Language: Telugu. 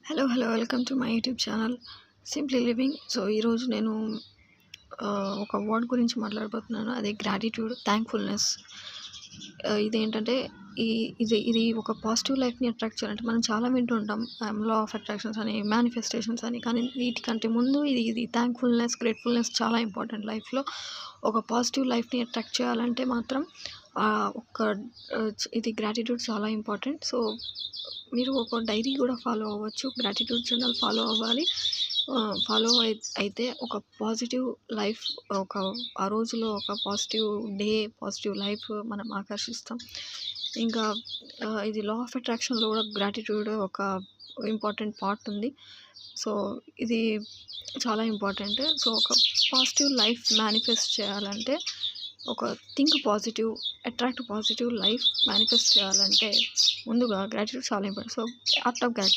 Hello. Welcome to my YouTube channel simply living. So ఈరోజు నేను ఒక వర్డ్ గురించి మాట్లాడబోతున్నాను. అదే గ్రాటిట్యూడ్, థ్యాంక్ఫుల్నెస్. ఇదేంటంటే ఇది ఒక పాజిటివ్ లైఫ్ని అట్రాక్ట్ చేయాలంటే మనం చాలా వింటూ ఉంటాం, లా ఆఫ్ అట్రాక్షన్స్ అని, మేనిఫెస్టేషన్స్ అని. కానీ వీటికంటే ముందు ఇది థ్యాంక్ఫుల్నెస్, గ్రేట్ఫుల్నెస్ చాలా ఇంపార్టెంట్ లైఫ్లో. ఒక పాజిటివ్ లైఫ్ని అట్రాక్ట్ చేయాలంటే మాత్రం ఇది గ్రాటిట్యూడ్ చాలా ఇంపార్టెంట్. సో మీరు ఒక డైరీ కూడా ఫాలో అవ్వచ్చు, గ్రాటిట్యూడ్ జర్నల్ ఫాలో అవ్వాలి. అయితే ఒక పాజిటివ్ లైఫ్, ఆ రోజులో ఒక పాజిటివ్ డే, పాజిటివ్ లైఫ్ మనం ఆకర్షిస్తాం. ఇంకా ఇది లా ఆఫ్ అట్రాక్షన్లో కూడా గ్రాటిట్యూడ్ ఒక ఇంపార్టెంట్ పార్ట్ ఉంది. సో ఇది చాలా ఇంపార్టెంట్. సో ఒక పాజిటివ్ లైఫ్ మేనిఫెస్ట్ చేయాలంటే, ఒక think positive, attract positive life manifest చేయాలంటే ముందుగా గ్రాటిట్యూడ్ చాలా ఇంపార్టెంట్. So art of